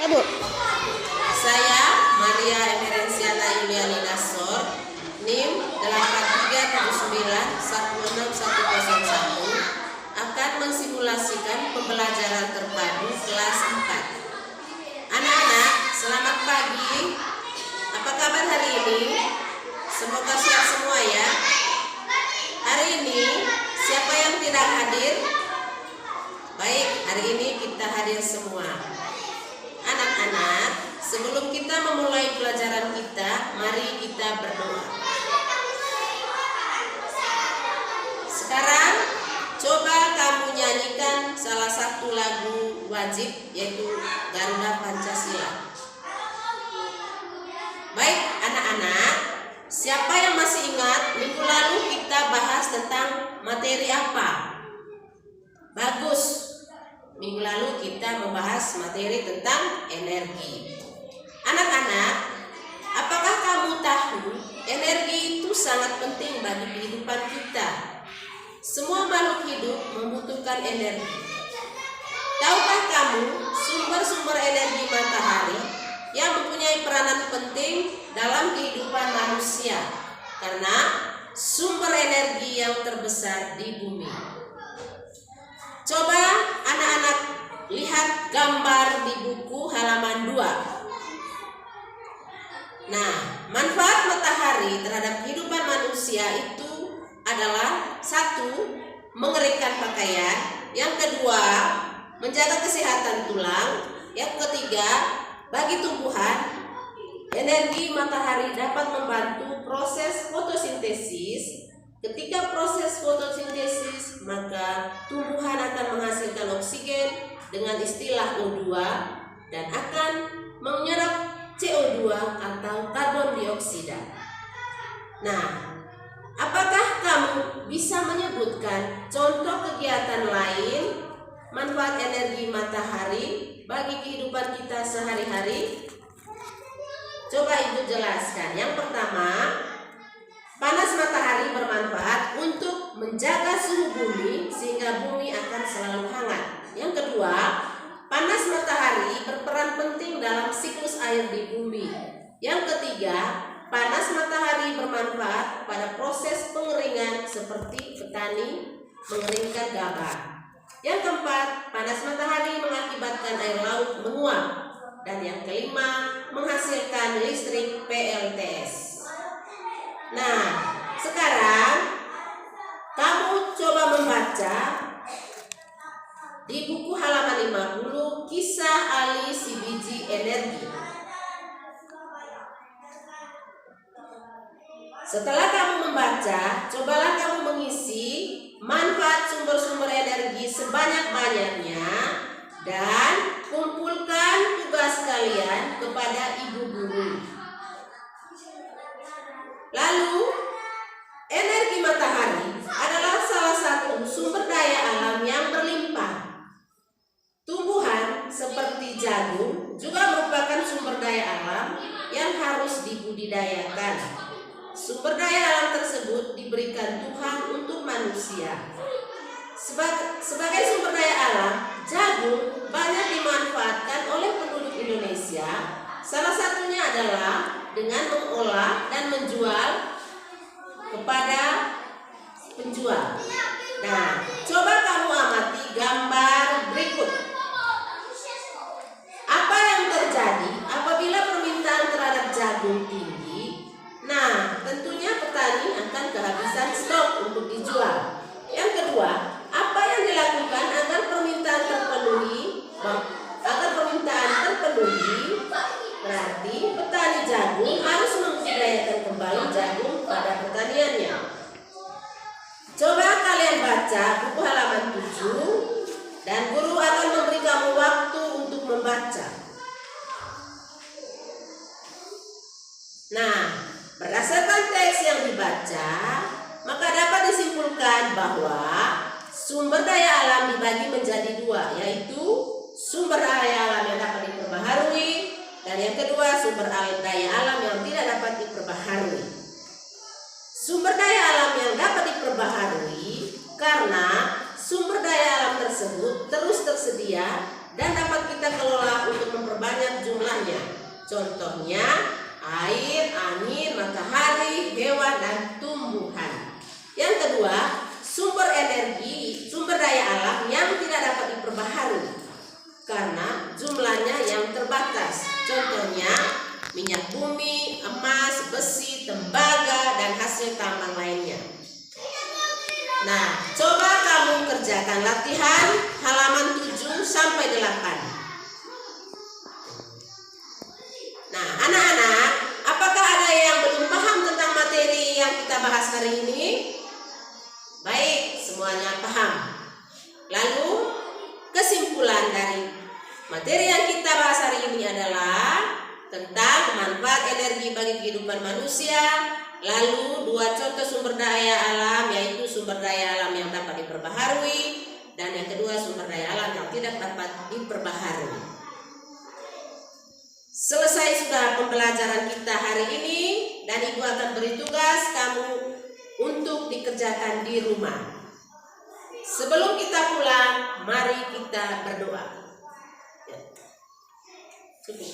Ya, Bu. Saya Maria Emerensiana Yuliani Nasor, NIM 8379161101 akan mensimulasikan pembelajaran terpadu kelas 4. Anak-anak, selamat pagi. Apa kabar hari ini? Semoga sehat semua ya. Hari ini siapa yang tidak hadir? Baik, hari ini kita hadir semua. Anak-anak, sebelum kita memulai pelajaran kita, mari kita berdoa. Sekarang coba kamu nyanyikan salah satu lagu wajib, yaitu Garuda Pancasila. Baik anak-anak, siapa yang masih ingat minggu lalu kita bahas tentang materi apa? Bagus. Minggu lalu kita membahas materi tentang energi. Anak-anak, apakah kamu tahu energi itu sangat penting bagi kehidupan kita? Semua makhluk hidup membutuhkan energi. Tahukah kamu sumber-sumber energi matahari yang mempunyai peranan penting dalam kehidupan manusia? Karena sumber energi yang terbesar di bumi. Coba anak-anak lihat gambar di buku halaman 2. Nah, manfaat matahari terhadap kehidupan manusia itu adalah 1. Mengeringkan pakaian. Yang kedua, menjaga kesehatan tulang. Yang ketiga, bagi tumbuhan, energi matahari dapat membantu proses fotosintesis. Ketika proses fotosintesis, maka tumbuhan akan menghasilkan oksigen dengan istilah O2 dan akan menyerap CO2 atau karbon dioksida. Nah, apakah kamu bisa menyebutkan contoh kegiatan lain manfaat energi matahari bagi kehidupan kita sehari-hari? Coba Ibu jelaskan. Yang pertama, panas matahari bermanfaat untuk menjaga suhu bumi sehingga bumi akan selalu hangat. Yang kedua, panas matahari berperan penting dalam siklus air di bumi. Yang ketiga, panas matahari bermanfaat pada proses pengeringan seperti petani mengeringkan gabah. Yang keempat, panas matahari mengakibatkan air laut menguap. Dan yang kelima, menghasilkan listrik PLTS. Nah, sekarang kamu coba membaca di buku halaman 50 kisah Ali si biji energi. Setelah kamu membaca, cobalah kamu mengisi manfaat sumber-sumber energi sebanyak-banyaknya dan kumpulkan tugas kalian kepada ibu guru. Lalu, energi matahari adalah salah satu sumber daya alam yang berlimpah. Tumbuhan seperti jagung juga merupakan sumber daya alam yang harus dibudidayakan. Sumber daya alam tersebut diberikan Tuhan untuk manusia. Sebagai sumber daya alam, jagung banyak dimanfaatkan oleh penduduk Indonesia. Salah satunya adalah dengan mengolah dan menjual kepada penjual. Nah, coba kamu amati gambar berikut. Apa yang terjadi apabila permintaan terhadap jagung tinggi? Nah, tentunya petani akan kehabisan stok untuk dijual. Yang kedua, apa yang dilakukan agar permintaan terpenuhi? Berarti petani jagung harus membudidayakan kembali jagung pada pertaniannya. Coba kalian baca buku halaman 7 dan guru akan memberi kamu waktu untuk membaca. Nah, berdasarkan teks yang dibaca, maka dapat disimpulkan bahwa sumber daya alam dibagi menjadi 2, yaitu sumber daya alam yang dapat diperbaharui dan yang kedua sumber daya alam yang tidak dapat diperbaharui. Sumber daya alam yang dapat diperbaharui karena sumber daya alam tersebut terus tersedia dan dapat kita kelola untuk memperbanyak Contohnya air, angin, matahari, hewan, dan tumbuhan. Yang kedua, sumber energi, sumber daya alam yang tidak dapat diperbaharui karena jumlahnya yang terbatas. Contohnya minyak bumi, emas, besi, tembaga, dan hasil tambang lainnya. Nah, coba kamu kerjakan latihan halaman 7 sampai 8. Nah, anak-anak, apakah ada yang belum paham tentang materi yang kita bahas hari ini? Baik, semuanya paham. Lalu, kesimpulan dari materi yang kita bahas hari ini adalah tentang manfaat energi bagi kehidupan manusia. Lalu, 2 contoh sumber daya alam, yaitu sumber daya alam yang dapat diperbaharui, dan yang kedua sumber daya alam yang tidak dapat diperbaharui. Selesai sudah pembelajaran kita hari ini, dan Ibu akan beri tugas kamu untuk dikerjakan di rumah. Sebelum kita pulang, mari kita berdoa.